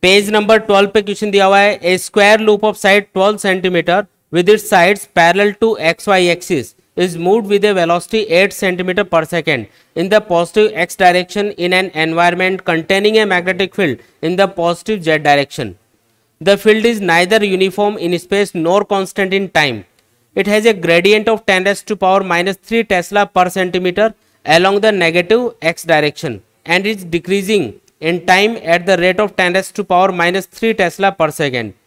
Page number 12 पे question दिया हुआ है, a square loop of side 12 centimetre with its sides parallel to xy axis is moved with a velocity 8 centimeter per second in the positive x direction in an environment containing a magnetic field in the positive z direction. The field is neither uniform in space nor constant in time. It has a gradient of 10 raised to power minus 3 Tesla per centimeter along the negative x direction and is decreasing in time at the rate of 10 raised to power minus 3 Tesla per second.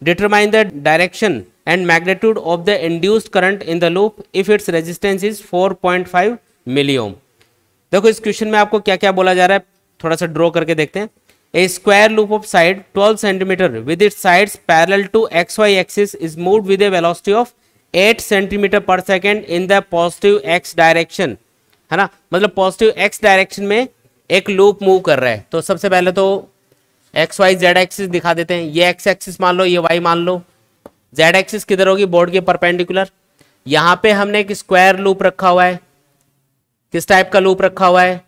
Determine the direction and magnitude of the induced current in the loop if its resistance is 4.5 milliohm. देखो इस question में आपको क्या क्या बोला जा रहा है, थोड़ा सा ड्रॉ करके देखते हैं. A square loop of side 12 centimetre with its sides parallel to X Y axis is moved with a velocity of 8 centimetre per second in the positive X direction, है ना. मतलब पॉजिटिव एक्स डायरेक्शन में एक loop move कर रहा है. तो सबसे पहले तो एक्स वाई जेड एक्सिस दिखा देते हैं. ये एक्स एक्सिस मान लो, ये वाई मान लो. जेड एक्सिस किधर होगी, बोर्ड के परपेंडिकुलर. यहां पे हमने एक स्क्वायर लूप रखा हुआ है. किस टाइप का लूप रखा हुआ है,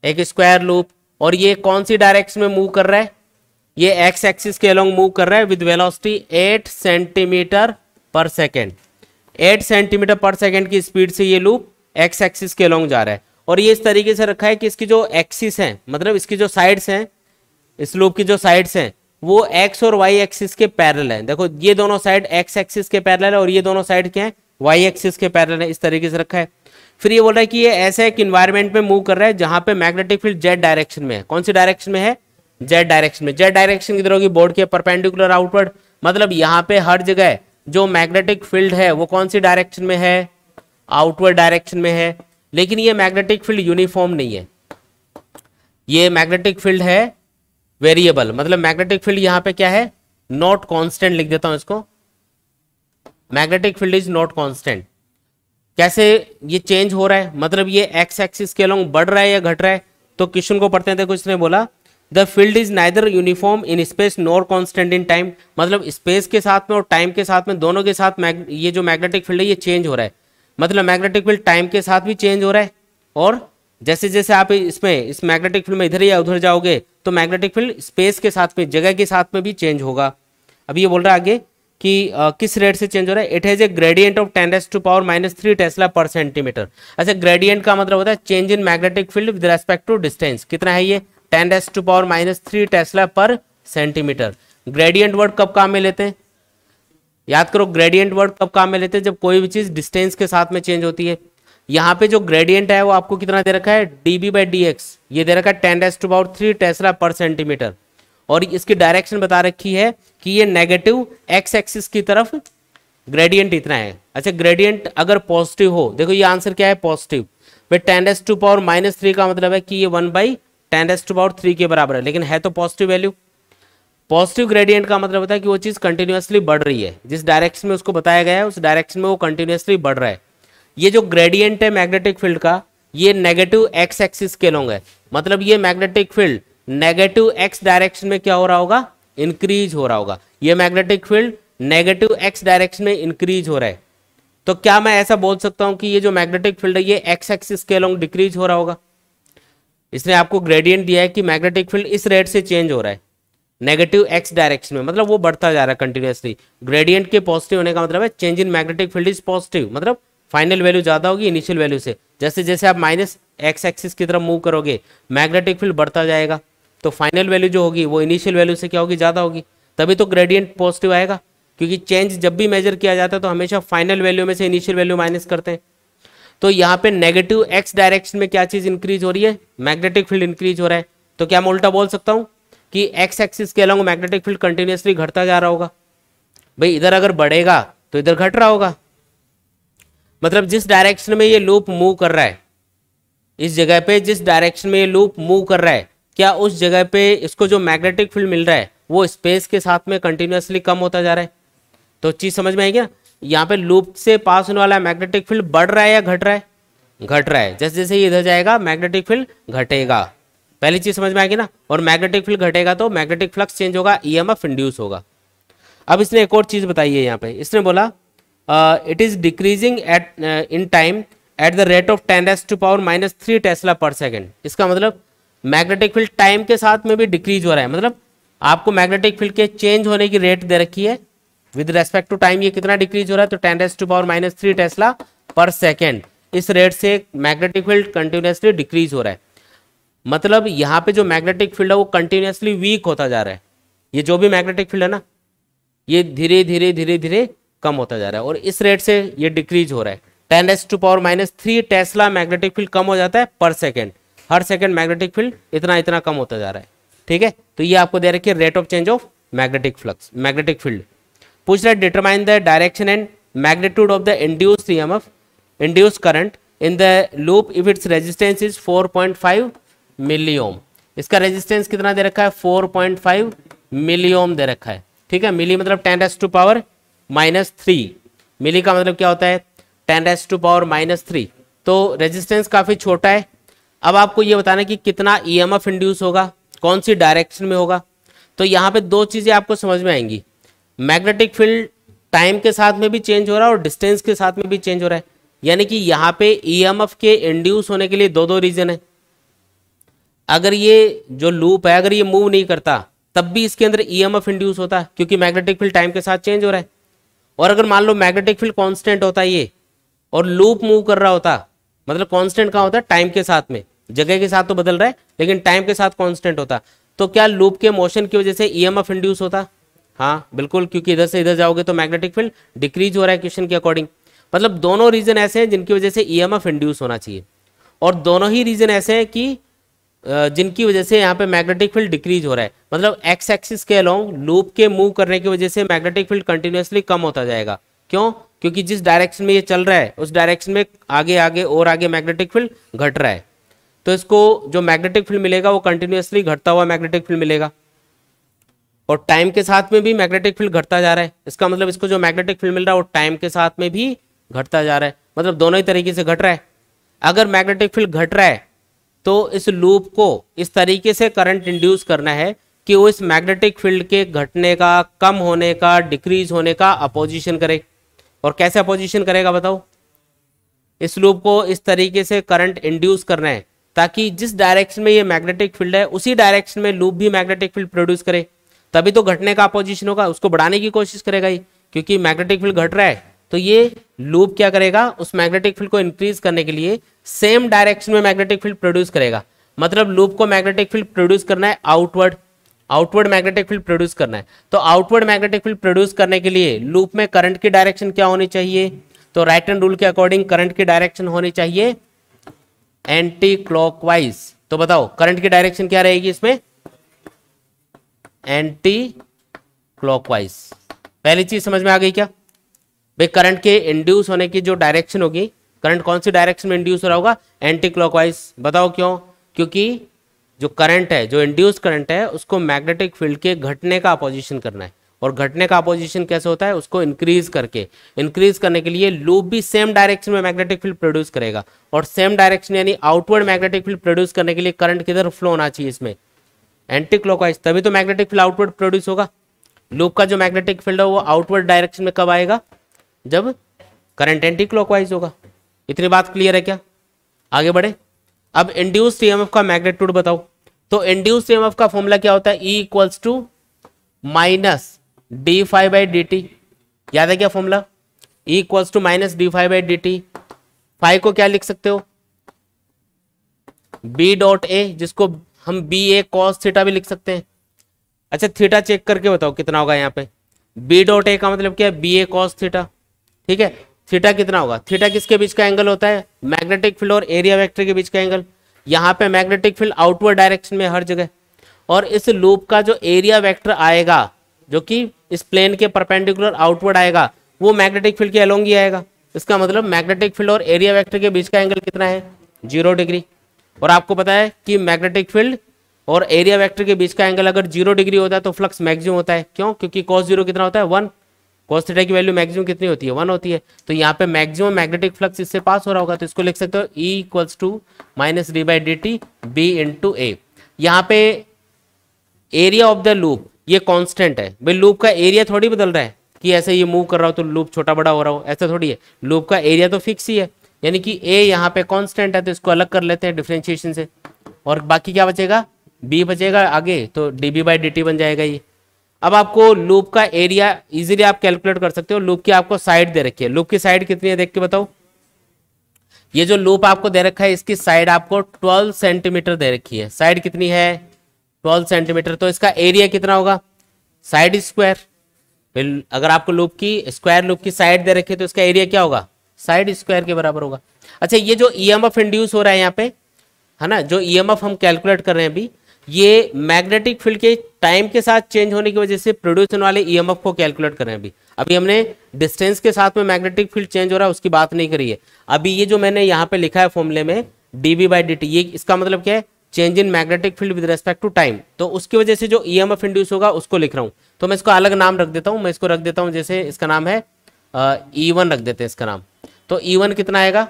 एक स्क्वायर लूप. और ये कौन सी डायरेक्शन में मूव कर रहा है, ये एक्स एक्सिस के अलोंग मूव कर रहा है with velocity 8 centimetre per second. 8 centimetre per second की स्पीड से ये लूप एक्स एक्सिस के अलोंग जा रहा है. और ये इस तरीके से रखा है कि इसकी जो एक्सिस है, मतलब इसकी जो साइड्स हैं, इस लूप की जो साइड्स हैं वो एक्स और वाई एक्सिस के पैरेलल है. देखो ये दोनों साइड एक्स एक्सिस के पैरेलल है और ये दोनों साइड क्या है, वाई एक्सिस के पैरेलल है. इस तरीके से रखा है. फिर ये बोल रहा है कि ये ऐसे एक इन्वायरमेंट में मूव कर रहा है जहां पे मैग्नेटिक फील्ड जेड डायरेक्शन में है. कौन सी डायरेक्शन में है, जेड डायरेक्शन में. जेड डायरेक्शन किधर होगी, बोर्ड के परपेंडिकुलर आउटवर्ड. मतलब यहाँ पे हर जगह जो मैग्नेटिक फील्ड है वो कौन सी डायरेक्शन में है, आउटवर्ड डायरेक्शन में है. लेकिन ये मैग्नेटिक फील्ड यूनिफॉर्म नहीं है, ये मैग्नेटिक फील्ड है वेरिएबल. मतलब मैग्नेटिक फील्ड यहाँ पे क्या है, नॉट कांस्टेंट. लिख देता हूं इसको, magnetic field is not constant. कैसे ये चेंज हो रहा है, मतलब ये एक्स एक्सिस के अलोंग बढ़ रहा है या घट रहा है. तो क्वेश्चन को पढ़ते हैं. देखो इसने बोला the field is neither uniform in space nor constant in time. मतलब स्पेस के साथ में और टाइम के साथ में, दोनों के साथ ये जो मैग्नेटिक फील्ड है ये चेंज हो रहा है. मतलब मैग्नेटिक फील्ड टाइम के साथ भी चेंज हो रहा है. और जैसे जैसे आप इसमें इस मैग्नेटिक फील्ड में इधर या उधर जाओगे तो मैग्नेटिक फील्ड स्पेस के साथ में, जगह के साथ में भी चेंज होगा. अभी ये बोल रहा है आगे कि किस रेट से चेंज हो रहा है. It has a gradient of 10 raised to power minus 3 tesla per centimetre. अच्छा, ग्रेडियंट का मतलब होता है change in magnetic field with respect to distance. कितना है ये, 10 raised to power minus 3 tesla per centimetre. Gradient word कब काम में लेते हैं, याद करो. ग्रेडियंट वर्ड कब काम में लेते हैं, जब कोई भी चीज डिस्टेंस के साथ में चेंज होती है. यहाँ पे जो ग्रेडियंट है वो आपको कितना दे रखा है, dB/dx. ये दे रखा है 10 raised to power 3 tesla per centimetre. और इसकी डायरेक्शन बता रखी है कि ये नेगेटिव एक्स एक्सिस की तरफ ग्रेडियंट इतना है. अच्छा, ग्रेडियंट अगर पॉजिटिव हो, देखो ये आंसर क्या है, पॉजिटिव. फिर 10 raised to power minus 3 का मतलब है कि ये 1/10 raised to power 3 के बराबर है, लेकिन है तो पॉजिटिव वैल्यू. पॉजिटिव ग्रेडियंट का मतलब होता है कि वो चीज कंटिन्यूअसली बढ़ रही है, जिस डायरेक्शन में उसको बताया गया है उस डायरेक्शन में वो कंटिन्यूअसली बढ़ रहा है. ये जो ग्रेडियंट है मैग्नेटिक फील्ड का, ये नेगेटिव एक्स एक्सिस के अलोंग है. मतलब ये magnetic field negative x direction में क्या हो रहा होगा, इंक्रीज हो रहा होगा. ये magnetic field negative x direction में इंक्रीज हो रहा है. तो क्या मैं ऐसा बोल सकता हूं कि ये जो मैग्नेटिक फील्ड है ये एक्स एक्सिस के अलोंग डिक्रीज हो रहा होगा. इसने आपको ग्रेडियंट दिया है कि मैग्नेटिक फील्ड इस रेट से चेंज हो रहा है नेगेटिव एक्स डायरेक्शन में, मतलब वो बढ़ता जा रहा है कंटिन्यूअसली. ग्रेडियंट के पॉजिटिव होने का मतलब है change in magnetic field is positive, मतलब फाइनल वैल्यू ज्यादा होगी इनिशियल वैल्यू से. जैसे जैसे आप माइनस एक्स एक्सिस की तरफ मूव करोगे मैग्नेटिक फील्ड बढ़ता जाएगा, तो फाइनल वैल्यू जो होगी वो इनिशियल वैल्यू से क्या होगी, ज्यादा होगी. तभी तो ग्रेडियंट पॉजिटिव आएगा, क्योंकि चेंज जब भी मेजर किया जाता है तो हमेशा फाइनल वैल्यू में से इनिशियल वैल्यू माइनस करते हैं. तो यहाँ पे नेगेटिव एक्स डायरेक्शन में क्या चीज इंक्रीज हो रही है, मैग्नेटिक फील्ड इंक्रीज हो रहा है. तो क्या मैं उल्टा बोल सकता हूँ कि एक्स एक्सिस के अलोंग मैग्नेटिक फील्ड कंटिन्यूअसली घटता जा रहा होगा. भाई इधर अगर बढ़ेगा तो इधर घट रहा होगा. मतलब जिस डायरेक्शन में ये लूप मूव कर रहा है, इस जगह पे जिस डायरेक्शन में ये लूप मूव कर रहा है, क्या उस जगह पे इसको जो मैग्नेटिक फील्ड मिल रहा है वो स्पेस के साथ में कंटिन्यूअसली कम होता जा रहा है. तो चीज समझ में आएगी ना. यहाँ पे लूप से पास होने वाला मैग्नेटिक फील्ड बढ़ रहा है या घट रहा है, घट रहा है. जैसे जैसे ये इधर जाएगा मैग्नेटिक फील्ड घटेगा. पहली चीज समझ में आएगी ना. और मैग्नेटिक फील्ड घटेगा तो मैग्नेटिक फ्लक्स चेंज होगा, ईएमएफ इंड्यूस होगा. अब इसने एक और चीज बताई है यहाँ पे. इसने बोला it is decreasing eight in time at the rate of 10 raised to power -3 tesla पर सेकेंड. इसका मतलब मैग्नेटिक फील्ड टाइम के साथ में भी डिक्रीज हो रहा है. मतलब आपको मैग्नेटिक फील्ड के चेंज होने की रेट दे रखी है विद रेस्पेक्ट टू टाइम, ये कितना डिक्रीज हो रहा है, तो 10⁻³ टेस्ला पर सेकेंड, इस रेट से मैग्नेटिक फील्ड कंटिन्यूसली डिक्रीज हो रहा है। मतलब यहाँ पे जो मैग्नेटिक फील्ड है वो कंटिन्यूसली वीक होता जा रहा है, ये जो भी मैग्नेटिक फील्ड है ना ये धीरे धीरे धीरे धीरे कम होता जा रहा है और इस रेट से ये डिक्रीज हो रहा है। 10⁻³ टेस्ला मैग्नेटिक फील्ड कम हो जाता है पर सेकेंड, हर सेकेंड मैग्नेटिक फील्ड इतना इतना कम होता जा रहा है। ठीक है, तो ये आपको दे रखी है rate of change of magnetic flux, magnetic field. पूछ रहा है determine the direction and magnitude of the induced EMF, induced current in the loop if its resistance is 4.5 मिली ओम। इसका रेजिस्टेंस कितना दे रखा है, 4.5 मिली ओम दे रखा है। ठीक है, मिली मतलब 10⁻⁻3, मिली का मतलब क्या होता है 10⁻⁻3, तो रेजिस्टेंस काफी छोटा है। अब आपको ये बताना है कि कितना ईएमएफ इंड्यूस होगा, कौन सी डायरेक्शन में होगा। तो यहाँ पे दो चीजें आपको समझ में आएंगी, मैग्नेटिक फील्ड टाइम के साथ में भी चेंज हो रहा है और डिस्टेंस के साथ में भी चेंज हो रहा है, यानी कि यहाँ पे ईएमएफ के इंड्यूस होने के लिए दो दो रीजन है। अगर ये जो लूप है अगर ये मूव नहीं करता तब भी इसके अंदर ईएमएफ इंड्यूस होता है क्योंकि मैग्नेटिक फील्ड टाइम के साथ चेंज हो रहा है। और अगर मान लो मैग्नेटिक फील्ड कांस्टेंट होता है ये और लूप मूव कर रहा होता, मतलब कांस्टेंट कहाँ होता है, टाइम के साथ में, जगह के साथ तो बदल रहा है लेकिन टाइम के साथ कांस्टेंट होता, तो क्या लूप के मोशन की वजह से ईएमएफ इंड्यूस होता? हाँ बिल्कुल, क्योंकि इधर से इधर जाओगे तो मैग्नेटिक फील्ड डिक्रीज हो रहा है क्वेश्चन के अकॉर्डिंग। मतलब दोनों रीजन ऐसे हैं जिनकी वजह से ईएमएफ इंड्यूस होना चाहिए और दोनों ही रीजन ऐसे हैं कि जिनकी वजह से यहाँ पे मैग्नेटिक फील्ड डिक्रीज हो रहा है। मतलब एक्स एक्सिस के अलोंग लूप के मूव करने की वजह से मैग्नेटिक फील्ड कंटिन्यूसली कम होता जाएगा। क्यों? क्योंकि जिस डायरेक्शन में ये चल रहा है उस डायरेक्शन में आगे आगे और आगे मैग्नेटिक फील्ड घट रहा है, तो इसको जो मैग्नेटिक फील्ड मिलेगा वो कंटिन्यूसली घटता हुआ मैग्नेटिक फील्ड मिलेगा और टाइम के साथ में भी मैग्नेटिक फील्ड घटता जा रहा है। इसका मतलब इसको जो मैग्नेटिक फील्ड मिल रहा है वो टाइम के साथ में भी घटता जा रहा है, मतलब दोनों ही तरीके से घट रहा है। अगर मैग्नेटिक फील्ड घट रहा है तो इस लूप को इस तरीके से करंट इंड्यूस करना है कि वो इस मैग्नेटिक फील्ड के घटने का, कम होने का, डिक्रीज होने का अपोजिशन करे। और कैसे अपोजिशन करेगा बताओ? इस लूप को इस तरीके से करंट इंड्यूस करना है ताकि जिस डायरेक्शन में ये मैग्नेटिक फील्ड है उसी डायरेक्शन में लूप भी मैग्नेटिक फील्ड प्रोड्यूस करे, तभी तो घटने का अपोजिशन होगा। उसको बढ़ाने की कोशिश करेगा ही, क्योंकि मैग्नेटिक फील्ड घट रहा है तो ये लूप क्या करेगा, उस मैग्नेटिक फील्ड को इंक्रीज करने के लिए सेम डायरेक्शन में मैग्नेटिक फील्ड प्रोड्यूस करेगा। मतलब लूप को मैग्नेटिक फील्ड प्रोड्यूस करना है outward, outward magnetic field produce करना है। तो आउटवर्ड मैग्नेटिक फील्ड प्रोड्यूस करने के लिए लूप में करंट की डायरेक्शन क्या होनी चाहिए? तो राइट हैंड रूल के अकॉर्डिंग करंट की डायरेक्शन होनी चाहिए एंटी क्लॉकवाइज। तो बताओ करंट की डायरेक्शन क्या रहेगी इसमें? Anti clockwise. पहली चीज समझ में आ गई क्या भाई? करंट के इंड्यूस होने की जो डायरेक्शन होगी, करंट कौन सी डायरेक्शन में इंड्यूस हो रहा होगा? Anti clockwise. बताओ क्यों? क्योंकि जो करंट है, जो इंड्यूस करंट है, उसको मैग्नेटिक फील्ड के घटने का अपोजिशन करना है। और घटने का अपोजिशन कैसे होता है? उसको इंक्रीज करके। इंक्रीज करने के लिए लूप भी सेम डायरेक्शन में मैग्नेटिक फील्ड प्रोड्यूस करेगा और सेम डायरेक्शन यानी आउटवर्ड मैग्नेटिक फील्ड प्रोड्यूस करने के लिए करंट किधर फ्लो होना चाहिए? इसमें एंटी क्लॉकवाइज, तभी तो मैग्नेटिक फील्ड आउटवर्ड प्रोड्यूस होगा। लूप का जो मैग्नेटिक फील्ड है वो आउटवर्ड डायरेक्शन में कब आएगा? जब करंट एंटी क्लॉकवाइज होगा। इतनी बात क्लियर है क्या? आगे बढ़े। अब इंड्यूस्ड ईएमएफ का मैग्नीट्यूड बताओ। तो इंड्यूस्ड ईएमएफ का फॉर्मूला क्या होता है? E equals to minus d phi by D t. याद है क्या formula? E equals to minus d phi by D t. Phi को क्या लिख सकते हो? बी डॉट ए, जिसको हम बी ए कॉस थीटा भी लिख सकते हैं। अच्छा थीटा चेक करके बताओ कितना होगा यहाँ पे। बी डॉट ए का मतलब क्या है? बी ए कॉस थीटा। ठीक है, थीटा कितना होगा? थीटा किसके बीच का एंगल होता है? मैग्नेटिक फील्ड और एरिया वेक्टर के बीच का एंगल। यहाँ पे मैग्नेटिक फील्ड आउटवर्ड डायरेक्शन में हर जगह, और इस लूप का जो एरिया वेक्टर आएगा जो कि इस प्लेन के परपेंडिकुलर आउटवर्ड आएगा, वो मैग्नेटिक फील्ड के अलोंग ही आएगा। इसका मतलब मैग्नेटिक फील्ड और एरिया वेक्टर के बीच का एंगल कितना है? 0 डिग्री। और आपको पता है कि मैग्नेटिक फील्ड और एरिया वेक्टर के बीच का एंगल अगर 0 डिग्री होता है तो फ्लक्स मैक्सिमम होता है। क्यों? क्योंकि cos 0 कितना होता है? 1। cos थीटा की वैल्यू मैक्सिमम कितनी होती है? 1 होती है। तो यहाँ पे मैक्सिमम मैग्नेटिक फ्लक्स इससे पास हो रहा होगा, तो इसको लिख सकते हो E equals to minus D by D T B into A. यहाँ पे एरिया ऑफ द लूप ये कांस्टेंट है भाई। लूप का एरिया थोड़ी बदल रहा है कि ऐसे ये मूव कर रहा हो तो लूप छोटा बड़ा हो रहा हो, ऐसा थोड़ी है। लूप का एरिया तो फिक्स ही है, यानी कि ए यहाँ पे कांस्टेंट है, तो इसको अलग कर लेते हैं डिफरेंशिएशन से, और बाकी क्या बचेगा? बी बचेगा आगे, तो d B by D t बन जाएगा ये। अब आपको लूप का एरिया इजीली आप कैलकुलेट कर सकते हो। लूप की आपको साइड दे रखी है, लूप की साइड कितनी है देख के बताओ। ये जो लूप आपको दे रखा है इसकी साइड आपको 12 सेंटीमीटर दे रखी है। साइड कितनी है 12 सेंटीमीटर, तो इसका एरिया कितना होगा साइड स्क्वायर। फिर अगर आपको लूप की स्क्वायर लूप की साइड दे रखी है तो इसका एरिया क्या होगा साइड स्क्वायर के बराबर होगा। अच्छा ये जो ईएमएफ इंड्यूस हो रहा है यहाँ पे है ना, जो ईएमएफ हम कैलकुलेट कर रहे हैं अभी, ये मैग्नेटिक फील्ड के टाइम के साथ चेंज होने की वजह से प्रोड्यूस होने वाले ईएमएफ को कैलकुलेट कर रहे हैं अभी। अभी हमने डिस्टेंस के साथ में मैग्नेटिक फील्ड चेंज हो रहा है उसकी बात नहीं करी है। अभी ये जो मैंने यहाँ पे लिखा है फॉर्मूले में डीबी बाई डी टी, ये इसका मतलब क्या है change in magnetic field with respect to time, तो उसकी वजह से जो ईएमएफ इंड्यूस होगा उसको लिख रहा हूँ। तो मैं इसको अलग नाम रख देता हूँ, मैं इसको रख देता हूँ जैसे इसका नाम है E1 रख देते हैं इसका नाम। तो E1 कितना आएगा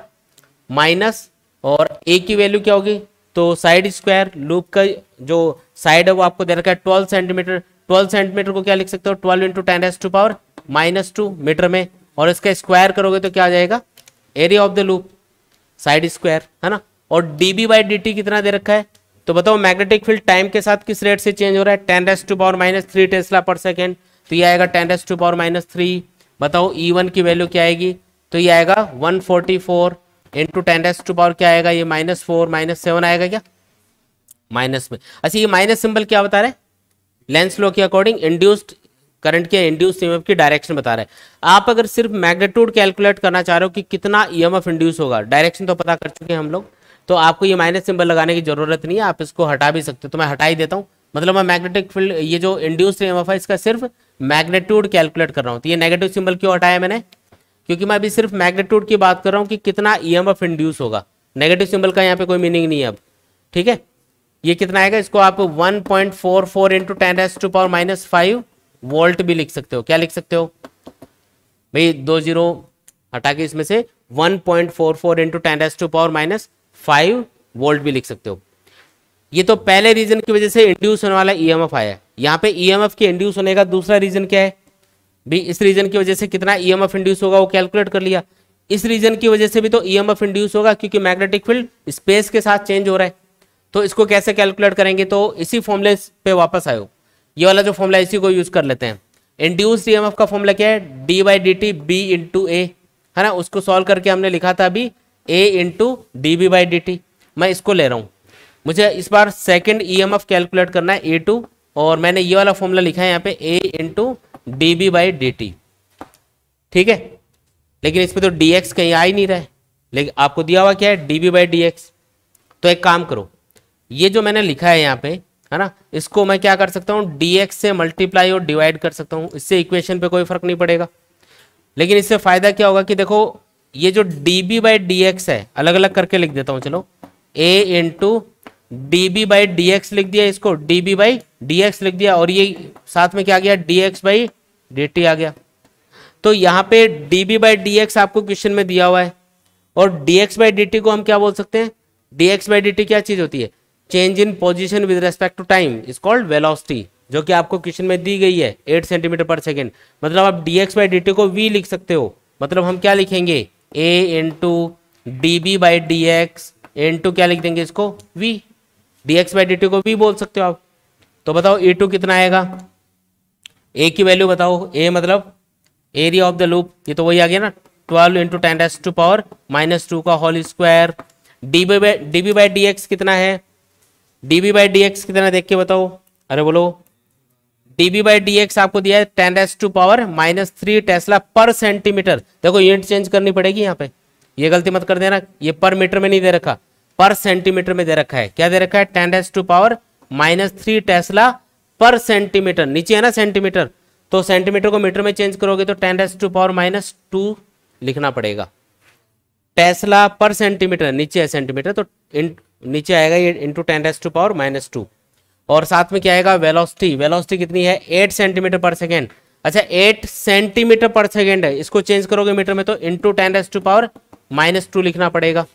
माइनस, और ए की वैल्यू क्या होगी तो साइड स्क्वायर, लूप का जो साइड है वो आपको दे रखा है 12 सेंटीमीटर। 12 सेंटीमीटर को क्या लिख सकते हो 12 इंटू 10⁻⁻2 मीटर में, और इसका स्क्वायर करोगे तो क्या आ जाएगा area of the loop side square है ना। और डीबी बाई डी टी कितना दे रखा है तो बताओ मैग्नेटिक फील्ड टाइम के साथ किस रेट से चेंज हो रहा है 10⁻³ टेस्ला पर सेकेंड, तो ये आएगा 10⁻³ बताओ E1 की वैल्यू क्या आएगी तो ये आएगा 144 इंटू 10⁻, क्या आएगा ये -4 -7 आएगा क्या माइनस में। अच्छा ये माइनस सिंबल क्या बता रहा है लेंस लॉ के अकॉर्डिंग इंड्यूस्ड करंट के इंड्यूस्ड ईएमएफ की डायरेक्शन बता रहा है। आप अगर सिर्फ मैग्नीट्यूड कैलकुलेट करना चाह रहे हो कि कितना ईएमएफ इंड्यूस होगा, डायरेक्शन तो पता कर चुके हैं हम लोग, तो आपको ये माइनस सिंबल लगाने की जरूरत नहीं है, आप इसको हटा भी सकते हो। तो मैं हटा ही देता हूँ, मतलब मैं मैग्नेटिक फील्ड ये जो इंड्यूस्ड ईएमएफ है इसका सिर्फ मैग्नीट्यूड कैलकुलेट कर रहा हूँ। तो ये नेगेटिव सिंबल क्यों हटाया मैंने, क्योंकि मैं अभी सिर्फ मैग्नीट्यूड की बात कर रहा हूँ कि कितना ईएमएफ इंड्यूस होगा, नेगेटिव सिंबल का यहाँ पे कोई मीनिंग नहीं है अब, ठीक है। ये कितना आएगा इसको आप 1.44 इंटू 10⁻⁻5 वोल्ट भी लिख सकते हो। क्या लिख सकते हो भाई 2 जीरो हटा के इसमें से 1.44 इंटू 10⁻⁻5 वोल्ट भी लिख सकते हो। ये तो पहले रीजन की वजह से इंड्यूस होने वाला ईएमएफ आया। यहाँ पे ईएमएफ के इंड्यूस होने का दूसरा रीजन क्या है भी, इस रीजन की वजह से कितना ईएमएफ इंड्यूस होगा वो कैलकुलेट कर लिया। इस रीजन की वजह से भी तो ईएमएफ इंड्यूस होगा क्योंकि मैग्नेटिक फील्ड स्पेस के साथ चेंज हो रहा है। तो इसको कैसे कैलकुलेट करेंगे, तो इसी फॉर्मूले पे वापस आयो, ये वाला जो फॉर्मूला इसी को यूज कर लेते हैं। इंड्यूस्ड ईएमएफ का फॉर्मूला क्या है D by D T B into A है ना, उसको सॉल्व करके हमने लिखा था अभी A into D B by D T. मैं इसको ले रहा हूँ, मुझे इस बार सेकेंड ईएमएफ कैलकुलेट करना है A2, और मैंने ये वाला फॉर्मूला लिखा है यहाँ पे A into D B by D T, ठीक है। लेकिन इस पर तो डी एक्स कहीं आ ही नहीं रहा है, लेकिन आपको दिया हुआ क्या है d B by d x. तो एक काम करो, ये जो मैंने लिखा है यहाँ पे है ना, इसको मैं क्या कर सकता हूँ dx से मल्टीप्लाई और डिवाइड कर सकता हूँ, इससे इक्वेशन पे कोई फर्क नहीं पड़ेगा। लेकिन इससे फायदा क्या होगा कि देखो ये जो db बाई डी एक्स है अलग अलग करके लिख देता हूँ, चलो a into D B by d x लिख दिया, इसको db बाई डी एक्स लिख दिया, और ये साथ में क्या आ गया dx बाई डी टी आ गया। तो यहाँ पे db बाई डी एक्स आपको क्वेश्चन में दिया हुआ है, और dx बाई डी टी को हम क्या बोल सकते हैं dx बाई डी टी क्या चीज होती है change in position with respect to time is called velocity, जो कि आपको क्वेश्चन में दी गई है 8 सेंटीमीटर पर सेकेंड। मतलब आप dx बाई डी टी को v लिख सकते हो, मतलब हम क्या लिखेंगे a into D B by d x into क्या लिख देंगे इसको v, dx by D t को v बोल सकते हो आप। तो बताओ E2 कितना आएगा, a की वैल्यू बताओ, a मतलब एरिया ऑफ द लूप, ये तो वही आ गया ना 12 इंटू 10⁻⁻2 का whole square. db by d x कितना है, db बाई डी एक्स कितना देख के बताओ, अरे बोलो db बाई डी एक्स आपको दिया है 10⁻³ टेस्ला पर सेंटीमीटर। देखो यूनिट चेंज करनी पड़ेगी यहाँ पे, ये गलती मत कर देना, ये पर मीटर में नहीं दे रखा पर सेंटीमीटर में दे रखा है। क्या दे रखा है 10⁻³ टेस्ला पर सेंटीमीटर, नीचे है ना सेंटीमीटर, तो सेंटीमीटर को मीटर में चेंज करोगे तो 10⁻² लिखना पड़ेगा। टेस्ला पर सेंटीमीटर नीचे है सेंटीमीटर, तो नीचे आएगा ये इंटू 10⁻², और साथ में क्या आएगा वेलोसिटी, वेलोसिटी कितनी है 8 सेंटीमीटर पर सेकेंड। अच्छा 8 सेंटीमीटर पर सेकेंड है, इसको चेंज करोगे मीटर में तो इंटू 10⁻² लिखना पड़ेगा,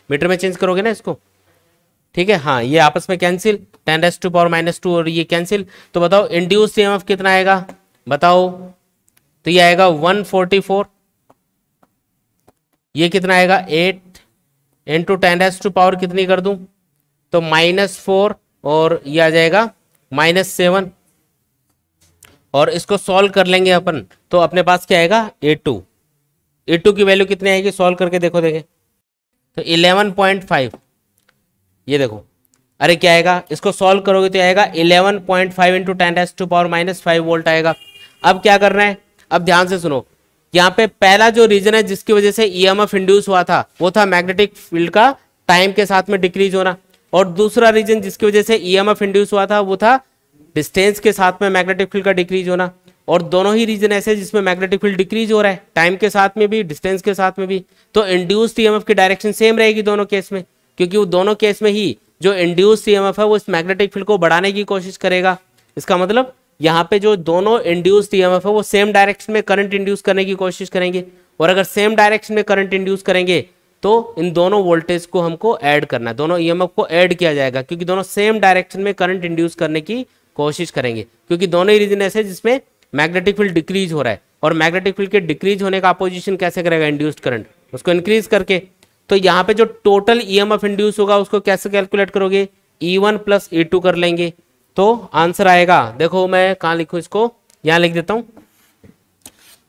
मीटर में चेंज करोगे ना इसको, ठीक है। हाँ ये आपस में कैंसिल 10⁻² और ये कैंसिल। तो बताओ इंड्यूस्ड ईएमएफ कितना आएगा बताओ, तो ये आएगा 144, ये कितना आएगा 8 इंटू 10⁻² कितनी कर दूं तो -4 और ये आ जाएगा -7, और इसको सॉल्व कर लेंगे अपन तो अपने पास क्या आएगा A2 की वैल्यू कितनी आएगी, सॉल्व करके देखो देखें तो 11.5, ये देखो, अरे क्या आएगा, इसको सॉल्व करोगे तो आएगा 11.5 इंटू 10⁻⁻5 वोल्ट आएगा। अब क्या करना है, अब ध्यान से सुनो, यहाँ पे पहला जो रीजन है जिसकी वजह से ईएमएफ इंड्यूस हुआ था वो था मैग्नेटिक फील्ड का टाइम के साथ में डिक्रीज होना, और दूसरा रीजन जिसकी वजह से ईएमएफ इंड्यूस हुआ था वो था डिस्टेंस के साथ में मैग्नेटिक फील्ड का डिक्रीज होना। और दोनों ही रीजन ऐसे जिसमें मैग्नेटिक फील्ड डिक्रीज हो रहा है, टाइम के साथ में भी डिस्टेंस के साथ में भी, तो इंड्यूस्ड ईएमएफ की डायरेक्शन सेम रहेगी दोनों केस में, क्योंकि वो दोनों केस में ही जो इंड्यूस्ड ईएमएफ है वो इस मैग्नेटिक फील्ड को बढ़ाने की कोशिश करेगा। इसका मतलब यहाँ पे जो दोनों इंड्यूस्ड ईएमएफ है वो सेम डायरेक्शन में करंट इंड्यूस करने की कोशिश करेंगे, और अगर सेम डायरेक्शन में करंट इंड्यूस करेंगे तो इन दोनों वोल्टेज को हमको ऐड करना है, दोनों ईएमएफ को ऐड किया जाएगा, क्योंकि दोनों सेम डायरेक्शन में करंट इंड्यूस करने की कोशिश करेंगे, क्योंकि दोनों ही रीजन ऐसे जिसमें मैग्नेटिक फील्ड डिक्रीज हो रहा है, और मैग्नेटिक फील्ड के डिक्रीज होने का अपोजिशन कैसे करेगा, इंड्यूस्ड करंट, उसको इंक्रीज करके। तो यहाँ पे जो टोटल ईएमएफ इंड्यूस होगा उसको कैसे कैलकुलेट करोगे, E1 प्लस E2 कर लेंगे तो आंसर आएगा, देखो मैं कहाँ लिखूं इसको, यहाँ लिख देता हूं,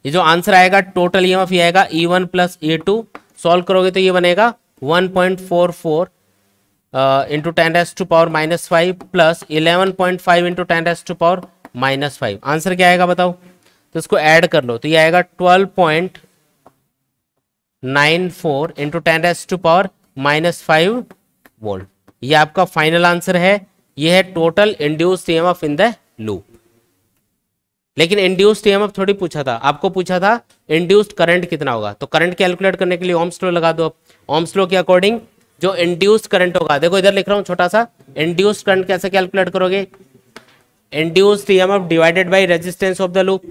ये जो आंसर आएगा टोटल ईएमएफ ये आएगा E1 प्लस E2, सॉल्व करोगे तो ये बनेगा 1.44 इंटू 10⁻⁻5 प्लस 11.5 इंटू 10⁻⁻5। आंसर क्या आएगा बताओ, तो इसको ऐड कर लो तो ये आएगा 12.94 इंटू 10⁻⁻5 वोल्ट। ये आपका फाइनल आंसर है, ये है total induced EMF in the loop. लेकिन इंड्यूस्ड ईएमएफ थोड़ी पूछा था, आपको पूछा था इंड्यूस्ड करंट कितना होगा, तो करंट कैलकुलेट करने के लिए ओम्स लॉ लगा दो। ओम्स लॉ के अकॉर्डिंग जो इंड्यूस्ड करंट होगा, देखो इधर लिख रहा हूं छोटा सा, इंड्यूस्ड करंट कैसे कैलकुलेट करोगे, induced EMF divided by resistance of the loop.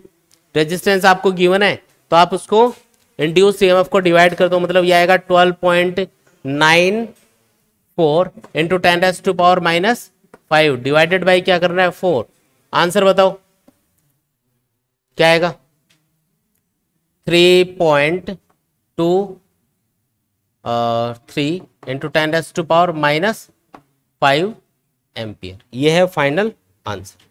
Resistance आपको गिवन है तो आप उसको इंड्यूस्ड ईएमएफ को डिवाइड कर दो, मतलब ये आएगा 12.94 इंटू 10⁻⁻5 डिवाइडेड बाई क्या करना है 4। आंसर बताओ क्या आएगा, 3.23 इंटू 10⁻⁻5 एम्पियर। ये है फाइनल आंसर।